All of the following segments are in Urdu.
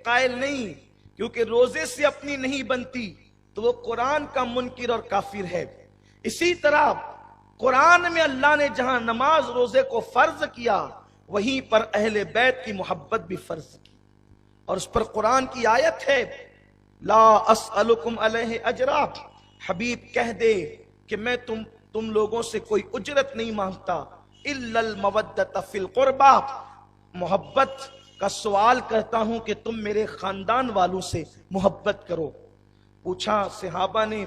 قائل نہیں، کیونکہ روزے سے اپنی نہیں بنتی تو وہ قرآن کا منکر اور کافر ہے۔ اسی طرح قرآن میں اللہ نے جہاں نماز روزے کو فرض کیا، وہیں پر اہل بیت کی محبت بھی فرض کی، اور اس پر قرآن کی آیت ہے لا اسألکم علیہ اجرا، حبیب کہہ دے کہ میں تم لوگوں سے کوئی اجرت نہیں مانگتا، الا المودۃ فی القربى، محبت کا سوال کرتا ہوں کہ تم میرے خاندان والوں سے محبت کرو۔ پوچھا صحابہ نے،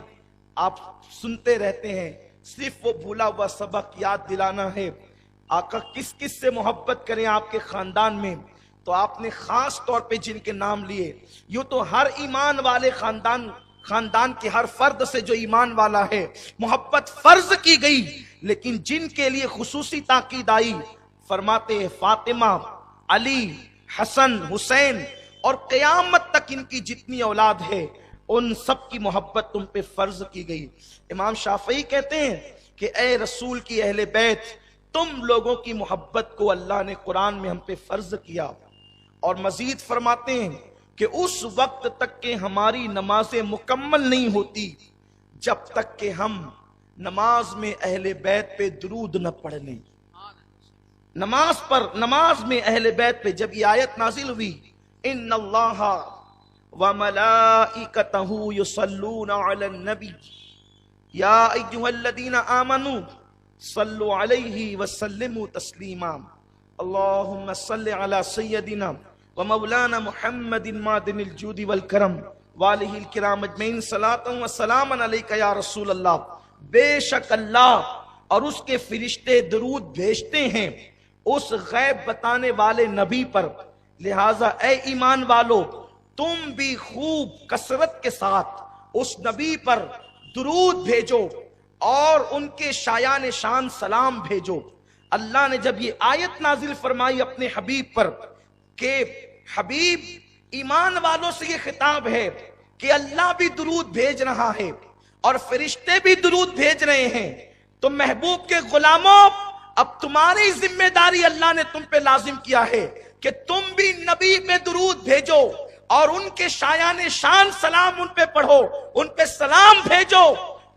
آپ سنتے رہتے ہیں، صرف وہ بھولا ہوا سبق یاد دلانا ہے، آقا کس کس سے محبت کریں آپ کے خاندان میں؟ تو آپ نے خاص طور پہ جن کے نام لیے، یوں تو ہر ایمان والے خاندان کے ہر فرد سے جو ایمان والا ہے محبت فرض کی گئی، لیکن جن کے لیے خصوصی تاکید آئی، فرماتے ہیں فاطمہ، علی، حسن، حسین اور قیامت تک ان کی جتنی اولاد ہے ان سب کی محبت تم پہ فرض کی گئی۔ امام شافعی کہتے ہیں کہ اے رسول کی اہل بیت، تم لوگوں کی محبت کو اللہ نے قرآن میں ہم پہ فرض کیا، اور مزید فرماتے ہیں کہ اس وقت تک کہ ہماری نمازیں مکمل نہیں ہوتی جب تک کہ ہم نماز میں اہل بیت پہ درود نہ پڑھ لیں۔ نماز میں اہل بیت پہ جب یہ آیت نازل ہوئی، ان اللہ وملائکتہ یصلون علی النبی یا ایھا الذین آمنوا صلوا علیہ وسلموا تسلیما، اللہم صل علی سیدنا ومولانا محمد معدن الجود والکرم والہ الکرام اجمعین، صلاۃ و سلام علیک یا رسول اللہ۔ بے شک اللہ اور اس کے فرشتے درود بھیجتے ہیں اس غیب بتانے والے نبی پر، لہٰذا اے ایمان والو تم بھی خوب کثرت کے ساتھ اس نبی پر درود بھیجو اور ان کے شایان شان سلام بھیجو۔ اللہ نے جب یہ آیت نازل فرمائی اپنے حبیب پر کہ حبیب ایمان والوں سے یہ خطاب ہے کہ اللہ بھی درود بھیج رہا ہے اور فرشتے بھی درود بھیج رہے ہیں، تو محبوب کے غلاموں اب تمہاری ذمہ داری اللہ نے تم پہ لازم کیا ہے کہ تم بھی نبی میں درود بھیجو اور ان کے شایان شان سلام ان پہ پڑھو، ان پہ سلام بھیجو۔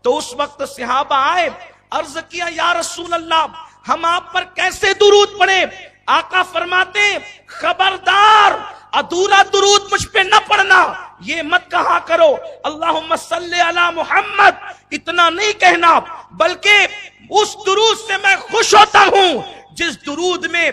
تو اس وقت صحابہ آئے، عرض کیا یا رسول اللہ ہم آپ پر کیسے درود پڑھیں؟ آقا فرماتے ہیں خبردار ادھورا درود مجھ پہ نہ پڑھنا، یہ مت کہا کرو اللہم صلی علی محمد، اتنا نہیں کہنا، بلکہ اس درود سے میں خوش ہوتا ہوں جس درود میں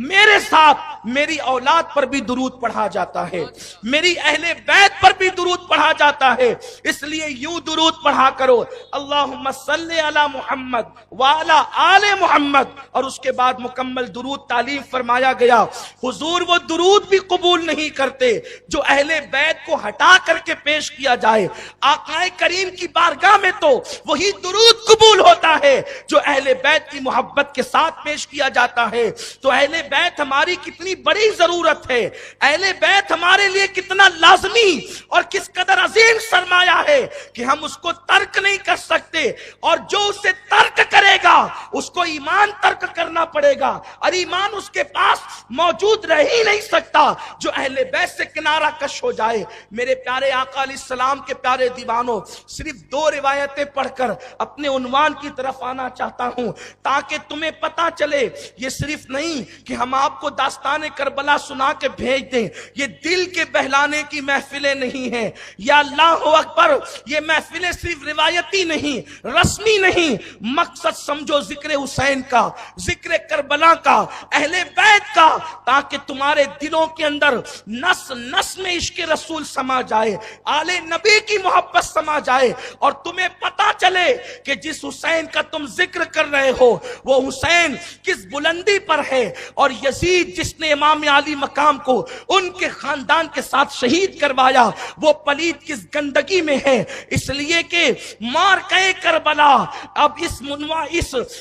میرے ساتھ میری اولاد پر بھی درود پڑھا جاتا ہے، میری اہل بیت پر بھی درود پڑھا جاتا ہے، اس لیے یوں درود پڑھا کرو اللہم صلی علی محمد وعلی آل محمد، اور اس کے بعد مکمل درود تعلیم فرمایا گیا۔ حضور وہ درود بھی قبول نہیں کرتے جو اہل بیت کو ہٹا کر کے پیش کیا جائے، آقا کریم کی بارگاہ میں تو وہی درود قبول ہوتا ہے جو اہل بیت کی محبت کے ساتھ پیش کیا جاتا ہے۔ تو اہل بیت ہماری کتنی بڑی ضرورت ہے، اہل بیت ہمارے لیے کتنا لازمی اور کس قدر عظیم سرمایہ ہے کہ ہم اس کو ترک نہیں کر سکتے، اور جو اسے ترک کرے گا اس کو ایمان ترک کرنا پڑے گا، اور ایمان اس کے پاس موجود رہ ہی نہیں سکتا جو اہل بیت سے کنارہ کش ہو جائے۔ میرے پیارے آقا علیہ السلام کے پیارے دیوانوں، صرف 2 روایتیں پڑھ کر اپنے عنوان کی طرف آنا چاہتا ہوں تاکہ تمہیں پتا چلے یہ صرف نہیں کہ ہم آپ کو داستان کربلا سنا کے بھیج دیں، یہ دل کے بہلانے کی محفلیں نہیں ہیں، یا اللہ اکبر، یہ محفلیں صرف روایتی نہیں، رسمی نہیں، مقصد سمجھو ذکر حسین کا، ذکر کربلا کا، اہل بیت کا، تاکہ تمہارے دلوں کے اندر نس نس میں عشق رسول سما جائے، آل نبی کی محبت سما جائے، اور تمہیں پتا چلے کہ جس حسین کا تم ذکر کر رہے ہو وہ حسین کس بلندی پر ہے، اور یزید جس نے امام علی مقام کو ان کے خاندان کے ساتھ شہید کروایا وہ پلید کس گندگی میں ہے۔ اس لیے کہ مارکہ کربلا اب اس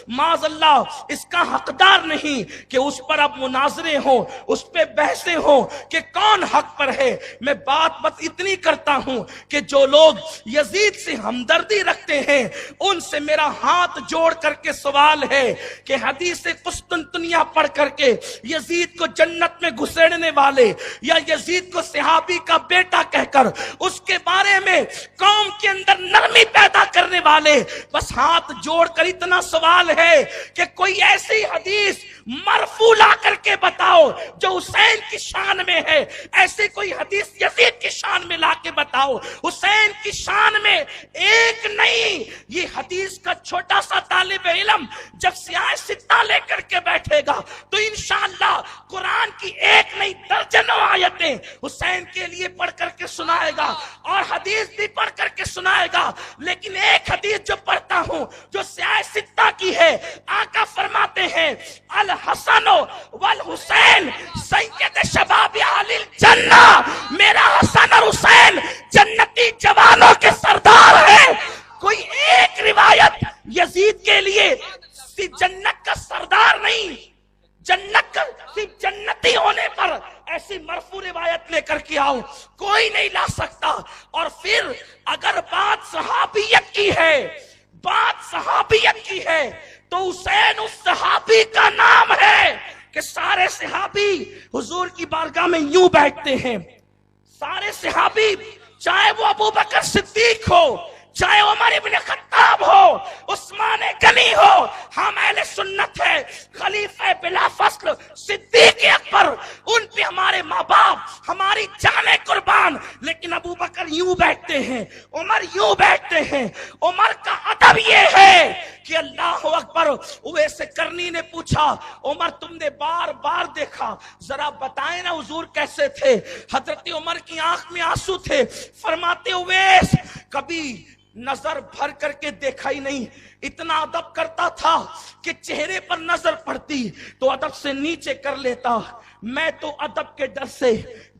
معاذ اللہ اس کا حقدار نہیں کہ اس پر اب مناظرے ہوں، اس پہ بحثیں ہوں کہ کون حق پر ہے۔ میں بات بس اتنی کرتا ہوں کہ جو لوگ یزید سے ہمدردی رکھتے ہیں ان سے میرا ہاتھ جوڑ کر کے سوال ہے کہ حدیث قسطنطنیہ پڑھ کر کے یزید کو جنت میں گھسیڑنے والے یا یزید کو صحابی کا بیٹا کہہ کر اس کے بارے میں قوم کے اندر نرمی پیدا کرنے والے، بس ہاتھ جوڑ کر اتنا سوال ہے کہ کوئی ایسی حدیث مرفوع لا کر کے بتاؤ جو حسین کی شان میں ہے، ایسی کوئی حدیث یزید کی شان میں لا کے بتاؤ، حسین کی شان میں ایک نہیں۔ یہ حدیث کا چھوٹا سا طالب علم جب سیاہ ستہ لے کر کے بیٹھے گا تو انشاءاللہ قرآن کی ایک نہیں درجنوں آیتیں حسین کے لیے پڑھ کر کے سنائے گا اور حدیث بھی پڑھ کر کے سنائے گا۔ لیکن ایک حدیث جو پڑھتا ہوں جو سیاہ ستہ کی ہے، آقا فرماتے ہیں الحسن والحسین سید شباب اہل الجنہ، میرا حسن اور حسین جنتی جوانوں کے سردار ہیں۔ کوئی ایک روایت یزید کے لیے صرف جنت کا سردار نہیں، جنت کا صرف جنتی ہونے پر ایسی مرفوع روایت لے کر کے آؤ، کوئی نہیں لا سکتا۔ اور پھر اگر بات صحابیت کی ہے، بات صحابیت کی ہے تو حسین اس صحابی کا نام ہے کہ سارے صحابی حضور کی بارگاہ میں یوں بیٹھتے ہیں، سارے صحابی چاہے وہ ابو بکر صدیق ہو، چاہے عمر ابن خطاب ہو، عثمان غنی ہو، ہم اہل سنت ہے، خلیفہ بلا فصل صدیق اکبر، ان پہ ہمارے ماں باپ ہماری جانیں قربان، لیکن ابو بکر یوں بیٹھتے ہیں، عمر یوں بیٹھتے ہیں۔ عمر کا ادب یہ ہے کہ اللہ اکبر۔ اویس کرنی نے پوچھا عمر تم نے بار بار دیکھا، ذرا بتائیں نا حضور کیسے تھے؟ حضرت عمر کی آنکھ میں آنسو تھے، فرماتے اویس کبھی نظر بھر کر کے دیکھا ہی نہیں، اتنا ادب کرتا تھا کہ چہرے پر نظر پڑتی تو ادب سے نیچے کر لیتا، میں تو ادب کے ڈر سے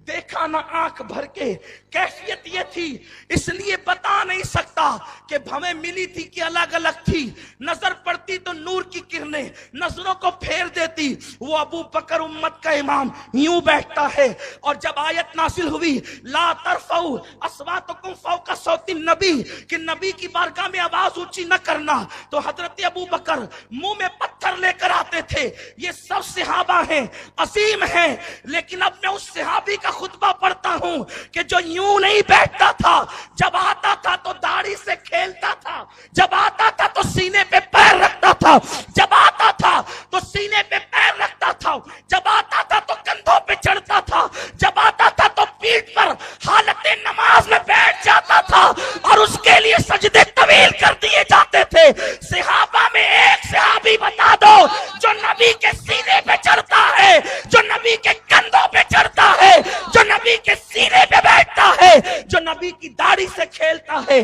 دیکھا نہ آنکھ بھر کے۔ کیفیت یہ تھی، اس لیے بتا نہیں سکتا کہ بھویں ملی تھی کہ الگ الگ تھی، نظر پڑتی تو نور کی کرنیں نظروں کو پھیر دیتی۔ وہ ابو بکر امت کا امام یوں بیٹھتا ہے، اور جب آیت نازل ہوئی لا ترفعوا اصواتکم فوق صوت النبی کہ نبی کی بارگاہ میں آواز اونچی نہ کرنا، تو حضرت ابو بکر منہ میں پتھر لے کر آتے تھے۔ یہ سب صحابہ ہیں، عظیم ہیں، لیکن اب میں اس صحابی کا خطبہ پڑھتا ہوں کہ جو یوں نہیں بیٹھتا تھا، جب آتا تھا تو داڑھی سے کھیلتا تھا، جب آتا تھا تو سینے پہ پیر رکھتا تھا، جب آتا تھا تو سینے پہ پیر رکھتا تھا، جب آتا تھا تو کندھوں پہ چڑھتا تھا، جب آتا تھا تو پیٹھ پر حالت نماز میں بیٹھ جاتا تھا، اور اس کے لیے سجدے طویل کر دیے جاتے تھے۔ صحابہ میں ایک صحابی بتا دو جو نبی کے سینے پہ چڑھتا ہے، جو نبی کے کندھوں پہ چڑھتا ہے، جو نبی کے سینے پہ بیٹھتا ہے، جو نبی کی داڑھی سے کھیلتا ہے۔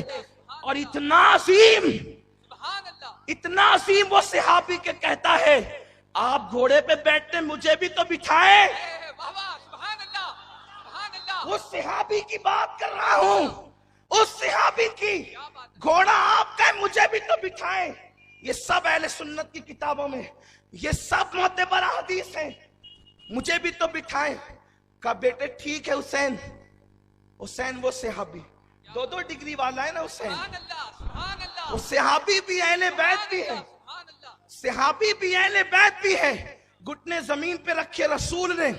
اور اتنا عظیم وہ صحابی کے کہتا ہے آپ گھوڑے پہ بیٹھتے مجھے بھی تو بٹھائیں۔ اس صحابی کی بات کر رہا ہوں، اس صحابی کی، گھوڑا آپ کا مجھے بھی تو بٹھائیں۔ یہ سب اہل سنت کی کتابوں میں، یہ سب معتبر حدیث ہیں، مجھے بھی تو بٹھائیں۔ کہا بیٹے ٹھیک ہے حسین، حسین وہ صحابی 2 ڈگری والا ہے نا حسین، وہ صحابی بھی اہل بیت بھی ہے، صحابی بھی اہل بیت بھی ہے۔ گھٹنے زمین پہ رکھے رسول نے،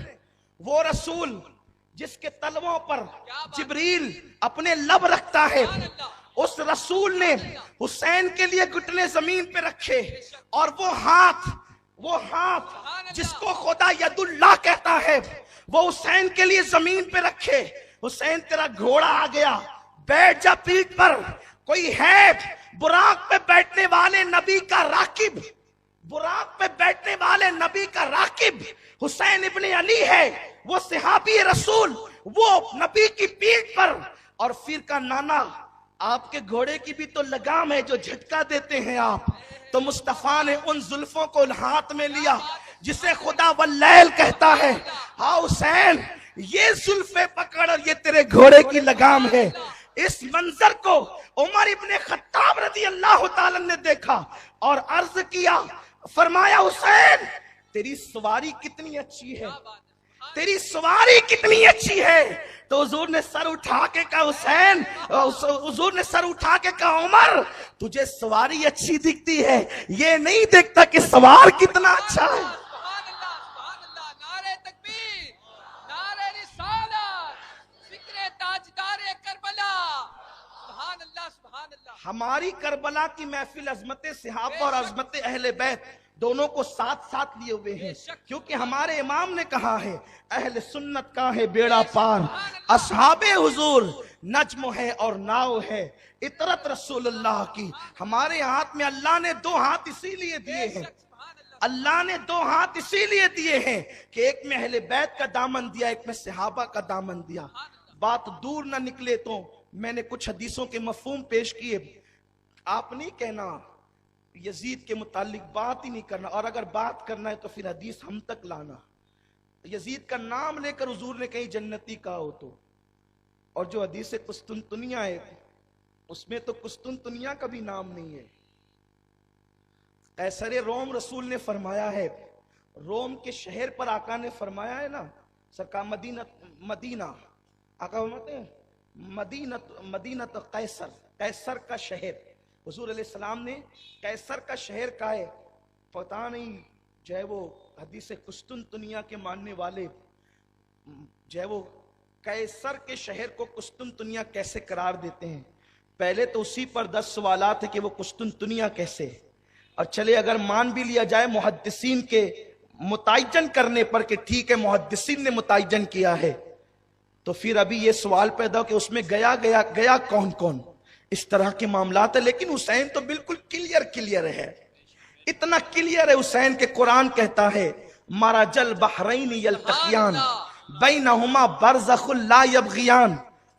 وہ رسول جس کے تلووں پر جبریل اپنے لب رکھتا ہے، اس رسول نے حسین کے لیے گھٹنے زمین پہ رکھے، اور وہ ہاتھ جس کو خدا ید اللہ کہتا ہے وہ حسین کے لیے زمین پہ رکھے۔ حسین تیرا گھوڑا آ گیا، بیٹھ جا پیٹھ پر۔ کوئی ہے براق پہ بیٹھنے والے نبی کا راکب، براق پہ بیٹھنے والے نبی کا راکب حسین ابن علی ہے، وہ صحابی رسول، وہ نبی کی پیٹھ پر۔ اور پھر کا نانا آپ کے گھوڑے کی بھی تو لگام ہے جو جھٹکا دیتے ہیں آپ، تو مصطفیٰ نے ان زلفوں کو ہاتھ میں لیا جسے خدا واللیل کہتا ہے۔ ہاں حسین یہ زلفیں پکڑ اور یہ تیرے گھوڑے کی لگام ہے۔ اس منظر کو عمر ابن خطاب رضی اللہ تعالی نے دیکھا اور عرض کیا، فرمایا حسین تیری سواری کتنی اچھی ہے، تیری سواری کتنی اچھی ہے۔ تو حضور نے سر اٹھا کے کہا حسین، حضور نے سر اٹھا کے کہا عمر تجھے سواری اچھی دکھتی ہے، یہ نہیں دیکھتا کہ سوار کتنا اچھا ہے۔ اللہ سبحان اللہ. ہماری کربلا کی محفل عظمت صحابہ اور عظمت اہل بیت دونوں کو ساتھ ساتھ لیے ہوئے ہیں، کیونکہ ہمارے امام نے کہا ہے اہل سنت کا ہے بیڑا پار، اصحاب حضور نجم ہے اور ناؤ ہے، اطرت رسول اللہ کی. ہمارے ہاتھ میں اللہ نے دو ہاتھ اسی لیے دیے ہیں، اللہ نے دو ہاتھ اسی لیے دیے ہیں کہ ایک میں اہل بیت کا دامن دیا، ایک میں صحابہ کا دامن دیا. بات دور نہ نکلے تو میں نے کچھ حدیثوں کے مفہوم پیش کیے. آپ نہیں کہنا یزید کے متعلق بات ہی نہیں کرنا، اور اگر بات کرنا ہے تو پھر حدیث ہم تک لانا. یزید کا نام لے کر حضور نے کہیں جنتی کہا ہو تو، اور جو حدیث قسطنطنیہ ہے اس میں تو قسطنطنیہ کا بھی نام نہیں ہے. قیصر روم رسول نے فرمایا ہے، روم کے شہر پر آقا نے فرمایا ہے نا سرکار مدینہ آقا فرماتے ہیں مدینہ قیصر، قیصر کا شہر. حضور علیہ السلام نے قیصر کا شہر کہا ہے. پتہ نہیں جو ہے وہ حدیث قسطنطنیہ کے ماننے والے جو ہے وہ قیصر کے شہر کو قسطنطنیہ کیسے قرار دیتے ہیں. پہلے تو اسی پر 10 سوالات ہیں کہ وہ قسطنطنیہ کیسے. اور چلے اگر مان بھی لیا جائے محدثین کے متعین کرنے پر کہ ٹھیک ہے محدثین نے متعین کیا ہے، تو پھر ابھی یہ سوال پیدا ہو کہ اس میں گیا کون کون. اس طرح کے معاملات ہیں. لیکن حسین تو بالکل کلیئر ہے، اتنا کلیئر ہے حسین کہ قرآن کہتا ہے مرج البحرین یلتقیان بینہما برزخ لا یبغیان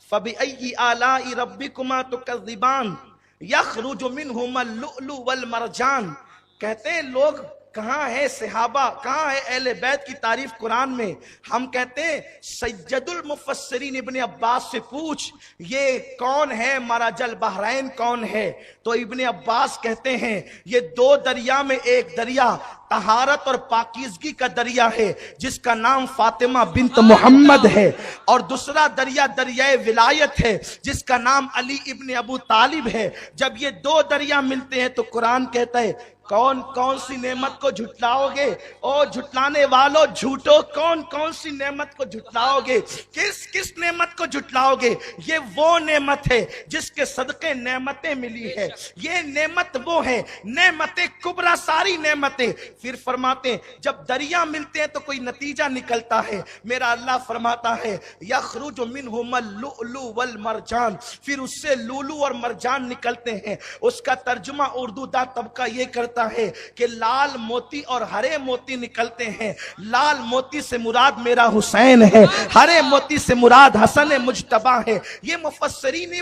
فبأی آلاء ربکما تکذبان یخرج منہما اللؤلؤ والمرجان. کہتے ہیں لوگ کہاں ہے صحابہ، کہاں ہے اہل بیت کی تعریف قرآن میں. ہم کہتے ہیں سید المفسرین ابن عباس سے پوچھ یہ کون ہے مرج البحرین کون ہے، تو ابن عباس کہتے ہیں یہ دو دریا میں ایک دریا طہارت اور پاکیزگی کا دریا ہے جس کا نام فاطمہ بنت محمد ہے، اور دوسرا دریا دریائے ولایت ہے جس کا نام علی ابن ابو طالب ہے. جب یہ دو دریا ملتے ہیں تو قرآن کہتا ہے کون کون سی نعمت کو جھٹلاؤ گے، او جھٹلانے والو جھوٹو کون سی نعمت کو جھٹلاؤ گے، کس نعمت کو جھٹلاؤ گے. یہ وہ نعمت ہے جس کے صدقے نعمتیں ملی ہے. یہ نعمت وہ ہے نعمت کبریٰ، ساری نعمتیں. پھر فرماتے ہیں جب دریا ملتے ہیں تو کوئی نتیجہ نکلتا ہے. میرا اللہ فرماتا ہے یخرج منہما اللؤلؤ والمرجان، پھر اس سے لولو اور مرجان نکلتے ہیں. اس کا ترجمہ اردو دا طبقہ یہ کرتا ہے کہ لال موتی اور ہرے موتی نکلتے ہیں. لال موتی سے مراد میرا حسین ہے، ہرے موتی سے مراد حسن مجتبی ہے. یہ مفسرین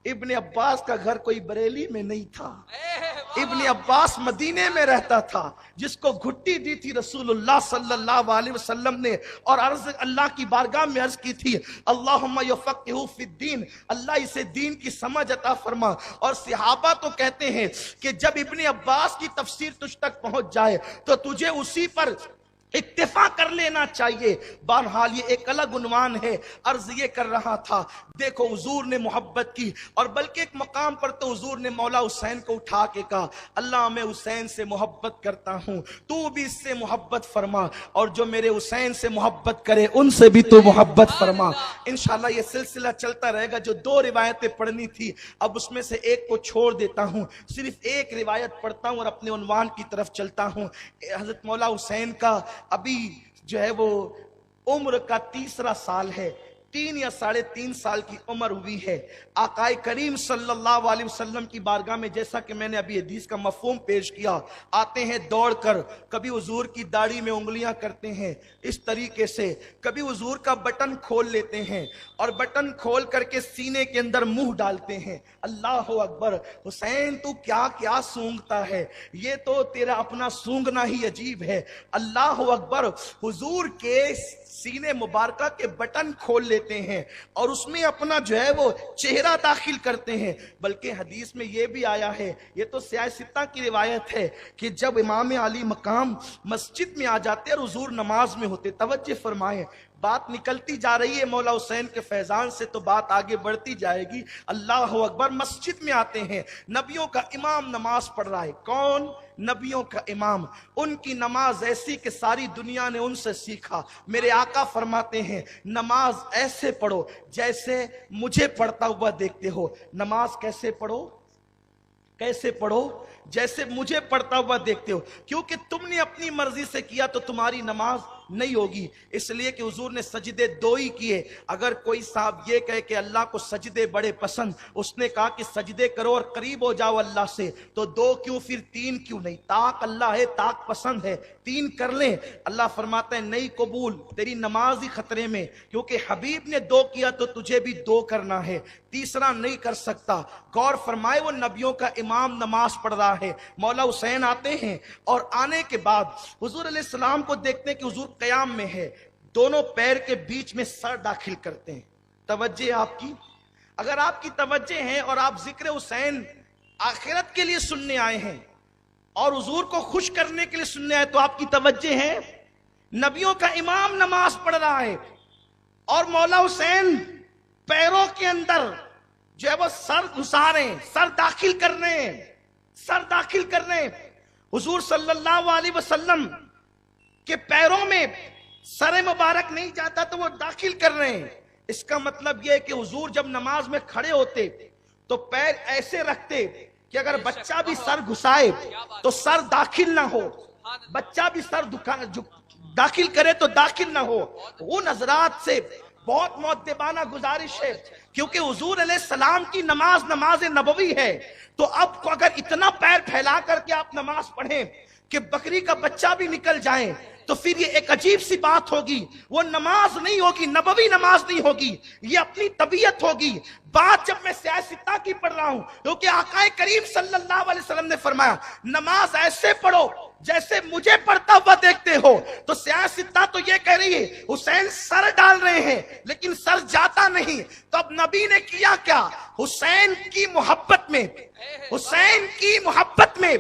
ابن عباس کا گھر کوئی بریلی میں نہیں تھا، ابن عباس مدینے میں رہتا تھا، جس کو گھٹی دی تھی رسول اللہ صلی اللہ علیہ وسلم نے، اور عرض اللہ کی بارگاہ میں عرض کی تھی اللہم یفقہہ فی الدین، اللہ اسے دین کی سمجھ عطا فرما. اور صحابہ تو کہتے ہیں کہ جب ابن عباس کی تفسیر تجھ تک پہنچ جائے تو تجھے اسی پر اکتفا کر لینا چاہیے. بہرحال یہ ایک الگ عنوان ہے. عرض یہ کر رہا تھا دیکھو حضور نے محبت کی، اور بلکہ ایک مقام پر تو حضور نے مولا حسین کو اٹھا کے کہا اللہ میں حسین سے محبت کرتا ہوں، تو بھی اس سے محبت فرما، اور جو میرے حسین سے محبت کرے ان سے بھی تو محبت فرما. انشاءاللہ یہ سلسلہ چلتا رہے گا. جو 2 روایتیں پڑھنی تھی اب اس میں سے ایک کو چھوڑ دیتا ہوں، صرف ایک روایت پڑھتا ہوں اور اپنے عنوان کی طرف چلتا ہوں. حضرت مولا حسین کا ابھی جو ہے وہ عمر کا 3 سال ہے، 3 یا 3.5 سال کی عمر ہوئی ہے. آقا کریم صلی اللہ علیہ وسلم کی بارگاہ میں جیسا کہ میں نے ابھی حدیث کا مفہوم پیش کیا، آتے ہیں دوڑ کر، کبھی حضور کی داڑھی میں انگلیاں کرتے ہیں اس طریقے سے، کبھی حضور کا بٹن کھول لیتے ہیں اور بٹن کھول کر کے سینے کے اندر منہ ڈالتے ہیں. اللہ اکبر، حسین تو کیا کیا سونگتا ہے، یہ تو تیرا اپنا سونگنا ہی عجیب ہے. اللہ اکبر، حضور کے سینے مبارکہ کے بٹن کھول لیتے ہیں اور اس میں اپنا جو ہے وہ چہرہ داخل کرتے ہیں. بلکہ حدیث میں یہ بھی آیا ہے، یہ تو سیاہ ستہ کی روایت ہے، کہ جب امام علی مقام مسجد میں آ جاتے اور حضور نماز میں ہوتے، توجہ فرمائیں، بات نکلتی جا رہی ہے مولا حسین کے فیضان سے تو بات آگے بڑھتی جائے گی. اللہ اکبر. مسجد میں آتے ہیں, نبیوں کا امام نماز پڑھ رہا ہے. کون؟ نبیوں کا امام. ان کی نماز ایسی کہ ساری دنیا نے ان سے سیکھا. میرے آقا فرماتے ہیں نماز ایسے پڑھو جیسے مجھے پڑھتا ہوا دیکھتے ہو. نماز کیسے پڑھو؟ کیسے پڑھو؟ جیسے مجھے پڑھتا ہوا دیکھتے ہو. کیونکہ تم نے اپنی مرضی سے کیا تو تمہاری نماز نہیں ہوگی. اس لیے کہ حضور نے سجدے 2 ہی کیے. اگر کوئی صاحب یہ کہے کہ اللہ کو سجدے بڑے پسند, اس نے کہا کہ سجدے کرو اور قریب ہو جاؤ اللہ سے, تو 2 کیوں پھر 3 کیوں نہیں؟ طاق اللہ ہے, طاق پسند ہے, 3 کر لیں. اللہ فرماتا ہے نہیں قبول, تیری نماز ہی خطرے میں, کیونکہ حبیب نے 2 کیا تو تجھے بھی 2 کرنا ہے, تیسرا نہیں کر سکتا. غور فرمائے وہ نبیوں کا امام نماز پڑھ رہا ہے. مولا حسین آتے ہیں اور آنے کے بعد حضور علیہ السلام کو دیکھتے ہیں کہ حضور قیام میں ہے, دونوں پیر کے بیچ میں سر داخل کرتے ہیں. توجہ آپ کی, اگر آپ کی توجہ ہے اور آپ ذکر حسین آخرت کے لیے سننے آئے ہیں اور حضور کو خوش کرنے کے لیے سننے آئے تو آپ کی توجہ ہے. نبیوں کا امام نماز پڑھ رہا ہے اور مولا حسین پیروں کے اندر جو ہے وہ سر گھسا رہے ہیں, سر داخل کر رہے ہیں, سر داخل کر رہے ہیں. حضور صلی اللہ علیہ وسلم کے پیروں میں سر مبارک نہیں جاتا تو وہ داخل کر رہے ہیں. اس کا مطلب یہ ہے کہ حضور جب نماز میں کھڑے ہوتے تو پیر ایسے رکھتے کہ اگر بچہ بھی سر گھسائے تو سر داخل نہ ہو, بچہ بھی سر داخل کرے تو داخل نہ ہو. وہ نظرات سے بہت مؤدبانہ گزارش ہے, کیونکہ حضور علیہ السلام کی نماز نماز نبوی ہے. تو اب اگر اتنا پیر پھیلا کر کے آپ نماز پڑھیں کہ بکری کا بچہ بھی نکل جائے تو پھر یہ ایک عجیب سی بات ہوگی. وہ نماز نہیں ہوگی, نبوی نماز نہیں ہوگی, یہ اپنی طبیعت ہوگی. بات جب میں سیاستہ کی پڑھ رہا ہوں, کیونکہ آقا کریم صلی اللہ علیہ وسلم نے فرمایا نماز ایسے پڑھو جیسے مجھے پڑھتا ہوا دیکھتے ہو. تو سیاستہ تو یہ کہہ رہی ہے حسین سر ڈال رہے ہیں لیکن سر جاتا نہیں. تو اب نبی نے کیا کیا؟ حسین کی محبت میں, حسین کی محبت میں,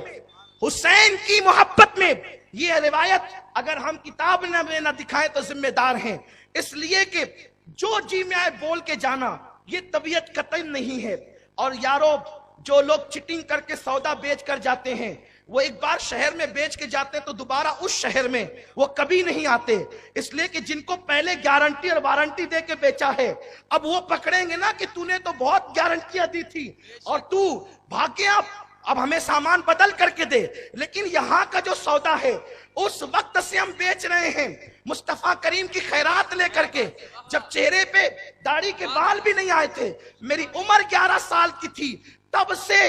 حسین کی محبت میں. یہ روایت اگر ہم کتاب میں نہ دکھائیں تو ذمہ دار ہیں, اس لیے کہ جو جی میں آئے بول کے جانا یہ طبیعت قطعی نہیں ہے. اور یارو جو لوگ چٹنگ کر کے سودا بیچ کر جاتے ہیں وہ ایک بار شہر میں بیچ کے جاتے ہیں تو دوبارہ اس شہر میں وہ کبھی نہیں آتے. اس لیے کہ جن کو پہلے گارنٹی اور وارنٹی دے کے بیچا ہے اب وہ پکڑیں گے نا کہ تو نے تو بہت گارنٹیاں دی تھی اور تو بھاگ گیا, اب ہمیں سامان بدل کر کے دے. لیکن یہاں کا جو سودا ہے اس وقت سے ہم بیچ رہے ہیں مصطفیٰ کریم کی خیرات لے کر کے, جب چہرے پہ داڑھی کے بال بھی نہیں آئے تھے, میری عمر 11 سال کی تھی, تب سے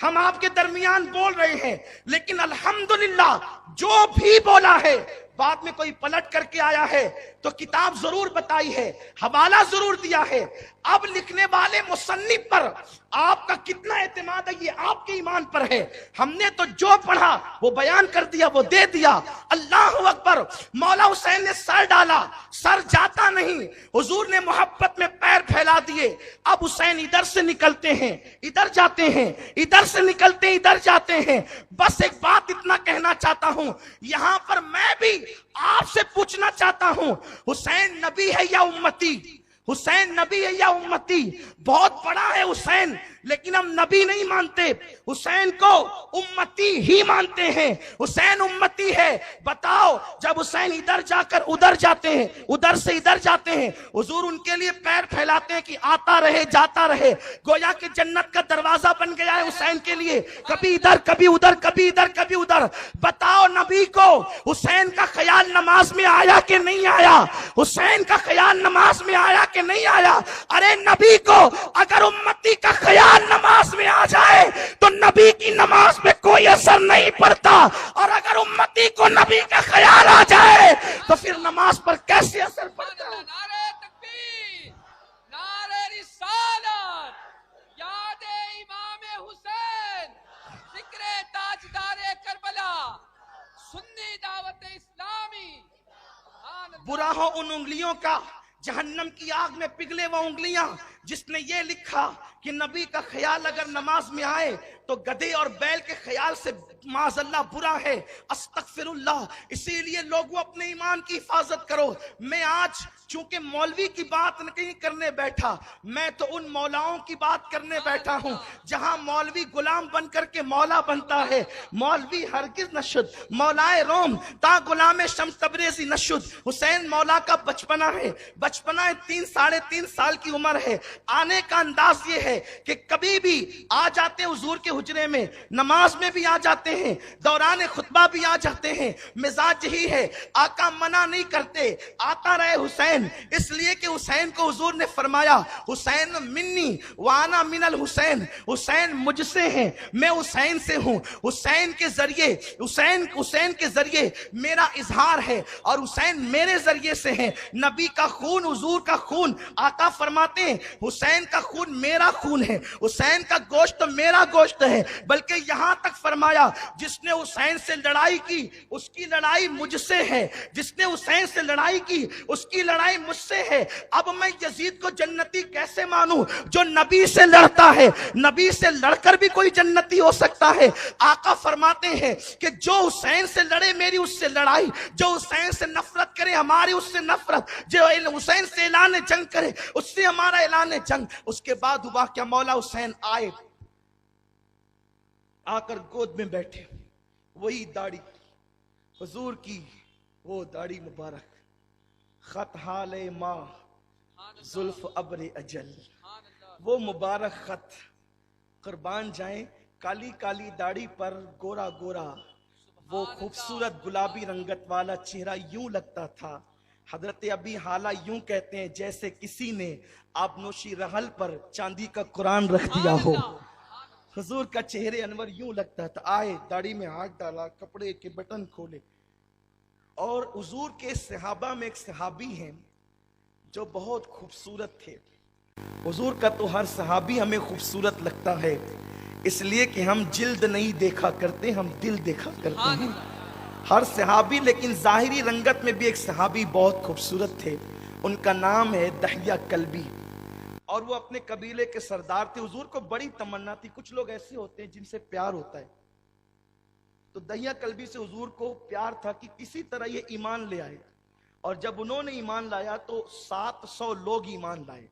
ہم آپ کے درمیان بول رہے ہیں. لیکن الحمدللہ جو بھی بولا ہے بعد میں کوئی پلٹ کر کے آیا ہے تو کتاب ضرور بتائی ہے, حوالہ ضرور دیا ہے. اب لکھنے والے مصنف پر آپ کا کتنا اعتماد ہے یہ آپ کے ایمان پر ہے. ہم نے تو جو پڑھا وہ بیان کر دیا, وہ دے دیا. اللہ اکبر. مولا حسین نے سر ڈالا, سر جاتا نہیں. حضور نے محبت میں پیر پھیلا دیے. اب حسین ادھر سے نکلتے ہیں ادھر جاتے ہیں, ادھر سے نکلتے ہیں ادھر جاتے ہیں. بس ایک بات اتنا کہنا چاہتا ہوں, یہاں پر میں بھی آپ سے پوچھنا چاہتا ہوں, حسین نبی ہے یا امتی؟ حسین نبی ہے یا امتی؟ بہت بڑا ہے حسین لیکن ہم نبی نہیں مانتے, حسین کو امتی ہی مانتے ہیں. حسین امتی ہے. بتاؤ جب حسین ادھر جا کر ادھر جاتے ہیں, ادھر سے ادھر جاتے ہیں, حضور ان کے لیے پیر پھیلاتے ہیں کہ آتا رہے جاتا رہے, گویا کہ جنت کا دروازہ بن گیا ہے حسین کے لیے, کبھی ادھر کبھی ادھر, کبھی ادھر کبھی ادھر. بتاؤ نبی کو حسین کا خیال نماز میں آیا کہ نہیں آیا؟ حسین کا خیال نماز میں آیا کہ نہیں آیا؟ ارے نبی کو اگر امتی کا خیال نماز میں آ جائے تو نبی کی نماز میں کوئی اثر نہیں پڑتا, اور اگر امتی کو نبی کا خیال آ جائے تو پھر نماز پر کیسے اثر پڑتا ہے؟ نعرہ تکبیر, نعرہ رسالت, یاد امام حسین, ذکر تاجدار کربلا, سنی دعوت اسلامی. برا ہو ان انگلیوں کا جہنم کی آگ میں پگھلے وہ انگلیاں جس نے یہ لکھا کہ نبی کا خیال اگر نماز میں آئے تو گدھے اور بیل کے خیال سے معاذ اللہ برا ہے، استغفر اللہ۔ اسی لیے لوگوں اپنے ایمان کی حفاظت کرو۔ میں آج چونکہ مولوی کی بات نہیں کرنے بیٹھا، میں تو ان مولاؤں کی بات کرنے بیٹھا ہوں جہاں مولوی غلام بن کر کے مولا بنتا ہے۔ مولوی ہرگز نشد مولائے روم تا غلام شمس تبریزی نشد۔ حسین مولا کا بچپنا ہے، بچپنا 3 سال کی عمر ہے۔ آنے کا انداز یہ ہے کہ کبھی بھی آ جاتے حضور کے حجرے میں، نماز میں بھی آ جاتے ہیں، دوران خطبہ بھی آ جاتے ہیں۔ مزاج یہی ہے، آقا منع نہیں کرتے، آتا رہے حسین، اس لیے کہ حسین کو حضور نے فرمایا حسین منی وانا من الحسین، حسین مجھ سے ہیں، میں حسین سے ہوں۔ حسین کے ذریعے میرا اظہار ہے اور حسین میرے ذریعے سے ہیں۔ نبی کا خون، حضور کا خون، آقا فرماتے ہیں حسین کا خون میرا خون ہے، حسین کا گوشت میرا گوشت ہے۔ بلکہ یہاں تک فرمایا جس نے حسین سے لڑائی کی اس کی لڑائی مجھ سے ہے، جس نے حسین سے لڑائی کی اس کی لڑائی مجھ سے ہے۔ اب میں یزید کو جنتی کیسے مانوں جو نبی سے لڑتا ہے؟ نبی سے لڑ کر بھی کوئی جنتی ہو سکتا ہے؟ آقا فرماتے ہیں کہ جو حسین سے لڑے میری اس سے لڑائی، جو حسین سے نفرت کرے ہماری اس سے نفرت، جو حسین سے اعلان جنگ کرے اس سے ہمارا اعلان جنگ۔ اس کے بعد ہوا کہ مولا حسین آئے، آ کر گود میں بیٹھے، وہی داڑھی حضور کی، وہ داڑھی مبارک، خط حال ماں زلف ابر اجل، وہ مبارک خط، قربان جائیں کالی کالی داڑھی پر گورا گورا وہ خوبصورت گلابی رنگت والا چہرہ یوں لگتا تھا۔ حضرت ابی حالہ یوں کہتے ہیں جیسے کسی نے آبنوشی رحل پر چاندی کا قرآن رکھ دیا ہو۔ حضور کا چہرے انور یوں لگتا تھا۔ آئے، داڑھی میں ہاتھ ڈالا، کپڑے کے بٹن کھولے، اور حضور کے صحابہ میں ایک صحابی ہیں جو بہت خوبصورت تھے۔ حضور کا تو ہر صحابی ہمیں خوبصورت لگتا ہے، اس لیے کہ ہم جلد نہیں دیکھا کرتے، ہم دل دیکھا کرتے ہیں۔ ہر صحابی، لیکن ظاہری رنگت میں بھی ایک صحابی بہت خوبصورت تھے، ان کا نام ہے دحیہ کلبی، اور وہ اپنے قبیلے کے سردار تھے۔ حضور کو بڑی تمنا تھی، کچھ لوگ ایسے ہوتے ہیں جن سے پیار ہوتا ہے، تو دحیہ کلبی سے حضور کو پیار تھا کہ کسی طرح یہ ایمان لے آئے، اور جب انہوں نے ایمان لایا تو 700 لوگ ایمان لائے۔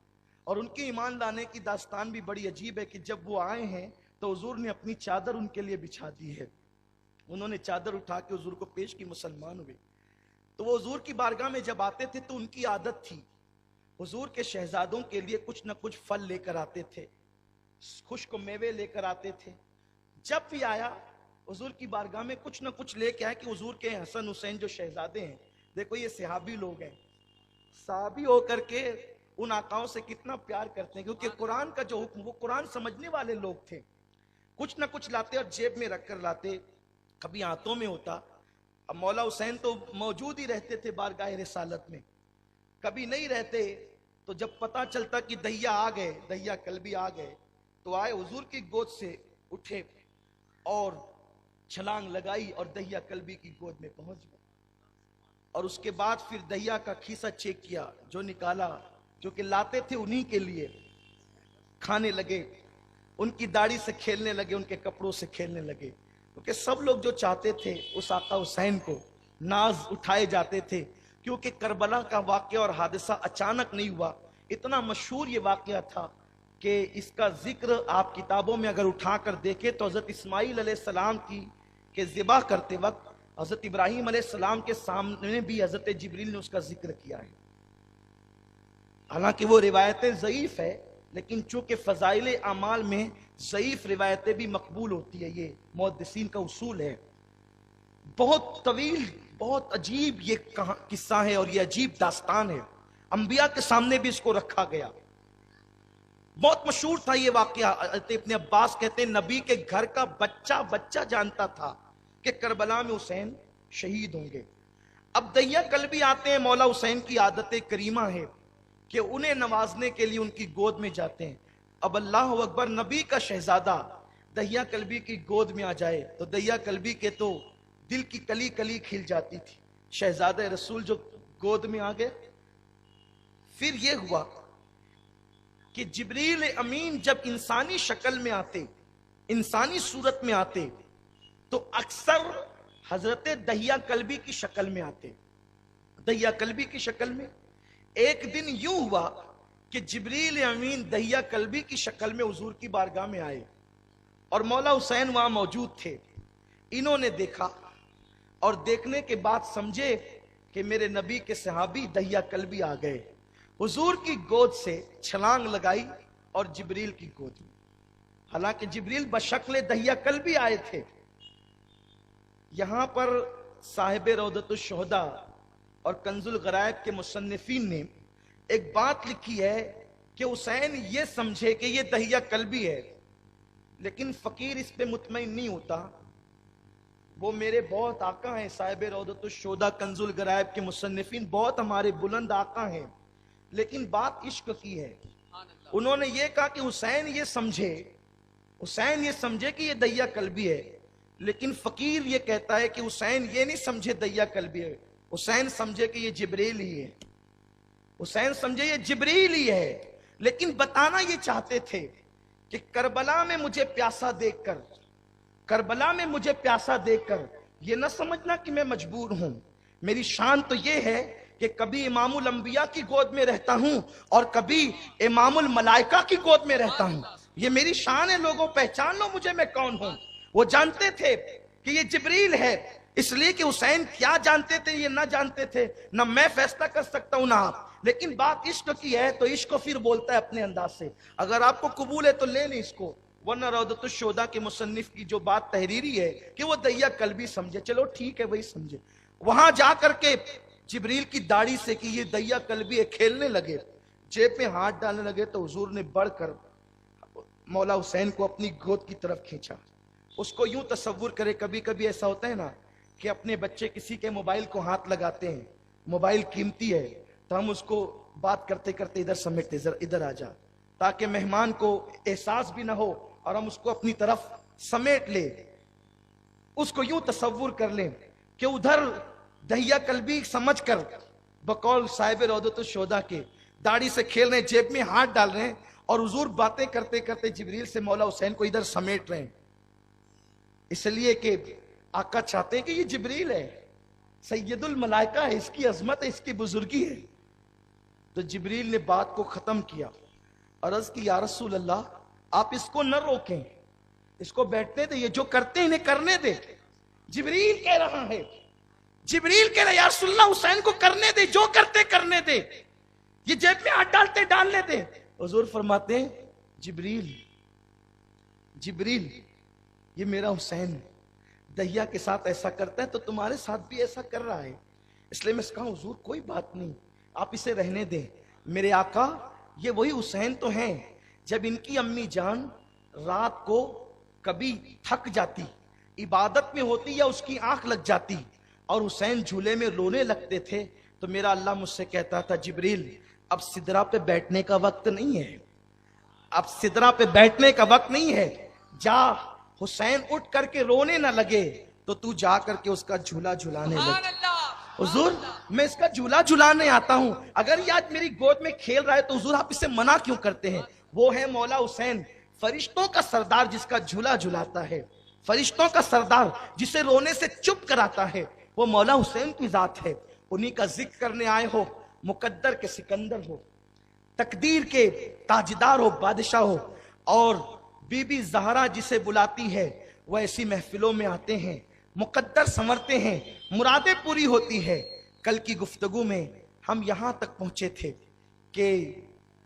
اور ان کے ایمان لانے کی داستان بھی بڑی عجیب ہے کہ جب وہ آئے ہیں تو حضور نے اپنی چادر ان کے لیے بچھا دی ہے، انہوں نے چادر اٹھا کے حضور کو پیش کی، مسلمان ہوئے۔ تو وہ حضور کی بارگاہ میں جب آتے تھے تو ان کی عادت تھی حضور کے شہزادوں کے لیے کچھ نہ کچھ پھل لے کر آتے تھے، خشک میوے لے کر آتے تھے۔ جب بھی آیا حضور کی بارگاہ میں کچھ نہ کچھ لے کے آئے کہ حضور کے حسن حسین جو شہزادے ہیں، دیکھو یہ صحابی لوگ ہیں، صحابی ہو کر کے ان آقاؤں سے کتنا پیار کرتے ہیں، کیونکہ قرآن کا جو حکم، وہ قرآن سمجھنے والے لوگ تھے۔ کچھ نہ کچھ لاتے اور جیب میں رکھ کر لاتے، کبھی ہاتھوں میں ہوتا۔ اب مولا حسین تو موجود ہی رہتے تھے بارگاہ رسالت میں، کبھی نہیں رہتے، تو جب پتہ چلتا کہ دحیہ آ گئے، دحیہ کلبی آ گئے، تو آئے حضور کی گود سے اٹھے اور چھلانگ لگائی اور دحیہ کلبی کی گود میں پہنچ گئے۔ اور اس کے بعد پھر دحیہ کا کھیسہ چیک کیا، جو نکالا، جو کہ لاتے تھے انہی کے لیے، کھانے لگے، ان کی داڑھی سے کھیلنے لگے، ان کے کپڑوں سے کھیلنے لگے، کیونکہ سب لوگ جو چاہتے تھے اس آقا حسین کو، ناز اٹھائے جاتے تھے، کیونکہ کربلا کا واقعہ اور حادثہ اچانک نہیں ہوا، اتنا مشہور یہ واقعہ تھا کہ اس کا ذکر آپ کتابوں میں اگر اٹھا کر دیکھیں تو حضرت اسماعیل علیہ السلام کے ذبح کرتے وقت حضرت ابراہیم علیہ السلام کے سامنے بھی حضرت جبریل نے اس کا ذکر کیا ہے۔ حالانکہ وہ روایتیں ضعیف ہے، لیکن چونکہ فضائل اعمال میں ضعیف روایتیں بھی مقبول ہوتی ہے، یہ محدثین کا اصول ہے۔ بہت طویل، بہت عجیب یہ قصہ ہے اور یہ عجیب داستان ہے، انبیاء کے سامنے بھی اس کو رکھا گیا۔ بہت مشہور تھا یہ واقعہ۔ ابن عباس کہتے ہیں نبی کے گھر کا بچہ جانتا تھا کہ کربلا میں حسین شہید ہوں گے۔ اب دحیہ کلبی آتے ہیں، مولا حسین کی عادت کریمہ ہے کہ انہیں نوازنے کے لیے ان کی گود میں جاتے ہیں۔ اب اللہ اکبر، نبی کا شہزادہ دحیہ کلبی کی گود میں آ جائے تو دحیہ کلبی کے تو دل کی کلی کلی کھل جاتی تھی۔ شہزادہ رسول جو گود میں آ گئے، پھر یہ ہوا کہ جبریل امین جب انسانی شکل میں آتے، انسانی صورت میں آتے، تو اکثر حضرت دہیہ کلبی کی شکل میں آتے، دہیہ کلبی کی شکل میں۔ ایک دن یوں ہوا کہ جبریل امین دہیہ کلبی کی شکل میں حضور کی بارگاہ میں آئے اور مولا حسین وہاں موجود تھے۔ انہوں نے دیکھا اور دیکھنے کے بعد سمجھے کہ میرے نبی کے صحابی دہیہ کلبی آ گئے، حضور کی گود سے چھلانگ لگائی اور جبریل کی گود میں، حالانکہ جبریل بشکل دہیہ کلبی آئے تھے۔ یہاں پر صاحب روضۃ الشہداء اور کنز الغرائب کے مصنفین نے ایک بات لکھی ہے کہ حسین یہ سمجھے کہ یہ دہیہ کلبی ہے، لیکن فقیر اس پہ مطمئن نہیں ہوتا۔ وہ میرے بہت آقا ہیں، صاحب روضۃ الشہداء کنز الغرائب کے مصنفین بہت ہمارے بلند آقا ہیں، لیکن بات عشق کی ہے۔ انہوں نے یہ کہا کہ حسین یہ سمجھے کہ یہ دہیہ کلبی ہے، لیکن فقیر یہ کہتا ہے کہ حسین یہ نہیں سمجھے دہیہ کلبی ہے، حسین سمجھے کہ یہ جبریل ہی ہے، حسین سمجھے یہ جبریل ہی ہے۔ لیکن بتانا یہ چاہتے تھے کہ کربلا میں مجھے پیاسا دیکھ کر، کربلا میں مجھے پیاسا دیکھ کر یہ نہ سمجھنا کہ میں مجبور ہوں، میری شان تو یہ ہے کہ کبھی امام الانبیاء کی گود میں رہتا ہوں اور کبھی امام الملائکہ کی گود میں رہتا ہوں، یہ میری شان ہے، لوگوں پہچان لو مجھے میں کون ہوں۔ وہ جانتے تھے کہ یہ جبریل ہے، اس لیے کہ حسین کیا جانتے تھے یہ نہ جانتے تھے، نہ میں فیصلہ کر سکتا ہوں نہ آپ، لیکن بات عشق کی ہے تو عشق پھر بولتا ہے اپنے انداز سے۔ اگر آپ کو قبول ہے تو لے لیں اس کو، ورنہ روضۃ الشہداء کے مصنف کی جو بات تحریری ہے کہ وہ دہیہ کلبی سمجھے، چلو ٹھیک ہے وہی سمجھے۔ وہاں جا کر کے جبریل کی داڑھی سے کہ یہ دہیہ کلبی ہے کھیلنے لگے، جیب میں ہاتھ ڈالنے لگے، تو حضور نے بڑھ کر مولا حسین کو اپنی گود کی طرف کھینچا۔ اس کو یوں تصور کرے، کبھی کبھی ایسا ہوتا ہے نا کہ اپنے بچے کسی کے موبائل کو ہاتھ لگاتے ہیں، موبائل قیمتی ہے تو ہم اس کو بات کرتے کرتے ادھر سمیٹتے، ادھر آ جا، تاکہ مہمان کو احساس بھی نہ ہو اور ہم اس کو اپنی طرف سمیٹ لیں۔ اس کو یوں تصور کر لیں کہ ادھر دہیہ کلبی سمجھ کر بقول صاحب روضۃ الشہداء کے داڑھی سے کھیل رہے ہیں، جیب میں ہاتھ ڈال رہے ہیں، اور حضور باتیں کرتے کرتے جبریل سے مولا حسین کو ادھر سمیٹ رہے ہیں، اس لیے کہ آقا چاہتے ہیں کہ یہ جبریل ہے، سید الملائکہ ہے، اس کی عظمت ہے، اس کی بزرگی ہے۔ تو جبریل نے بات کو ختم کیا، عرض کی یا رسول اللہ آپ اس کو نہ روکیں، اس کو بیٹھنے دیں، یہ جو کرتے ہیں انہیں کرنے دیں۔ جبریل کہہ رہا ہے، جبریل کہہ رہا ہے یا رسول اللہ حسین کو کرنے دیں، جو کرتے کرنے دیں، یہ جیب میں ہاتھ ڈالتے ڈالنے دیں۔ حضور فرماتے ہیں جبریل یہ میرا حسین دہیہ کے ساتھ ایسا کرتا ہے تو تمہارے ساتھ بھی ایسا کر رہا ہے، اس لیے میں اس کہا حضور کوئی بات نہیں، آپ اسے رہنے دیں۔ میرے آقا یہ وہی حسین تو ہیں جب ان کی امی جان رات کو کبھی تھک جاتی، عبادت میں ہوتی یا اس کی آنکھ لگ جاتی اور حسین جھولے میں رونے لگتے تھے، تو میرا اللہ مجھ سے کہتا تھا جبریل اب سدرہ پہ بیٹھنے کا وقت نہیں ہے، اب سدرہ پہ بیٹھنے کا وقت نہیں ہے، جا حسین اٹھ کر کے رونے نہ لگے تو تو جا کر کے اس کا جھولا جھلانے لگ۔ حضور میں اس کا جھولا جھلانے آتا ہوں، اگر یہ آج میری گود میں کھیل رہا ہے تو حضور آپ اسے منع کیوں کرتے ہیں؟ وہ ہے مولا حسین، فرشتوں کا سردار جس کا جھولا جھلاتا ہے، فرشتوں کا سردار جسے رونے سے چپ کراتا ہے، وہ مولا حسین کی ذات ہے۔ انہی کا ذکر کرنے آئے ہو، مقدر کے سکندر ہو، تقدیر کے تاجدار ہو، بادشاہ ہو، اور بی بی زہرا جسے بلاتی ہے وہ ایسی محفلوں میں آتے ہیں، مقدر سنورتے ہیں، مرادیں پوری ہوتی ہے۔ کل کی گفتگو میں ہم یہاں تک پہنچے تھے کہ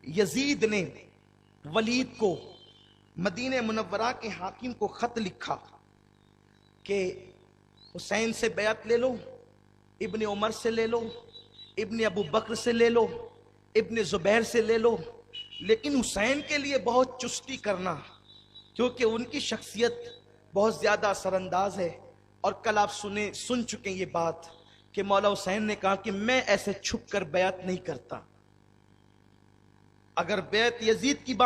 یزید نے ولید کو، مدینہ منورہ کے حاکم کو خط لکھا کہ حسین سے بیعت لے لو، ابن عمر سے لے لو، ابن ابو بکر سے لے لو، ابن زبیر سے لے لو، لیکن حسین کے لیے بہت چستی کرنا، کیونکہ ان کی شخصیت بہت زیادہ اثر انداز ہے۔ اور کل آپ سن چکے یہ بات کہ مولا حسین نے کہا کہ میں ایسے چھپ کر بیعت نہیں کرتا، اگر بیعت یزید کی بات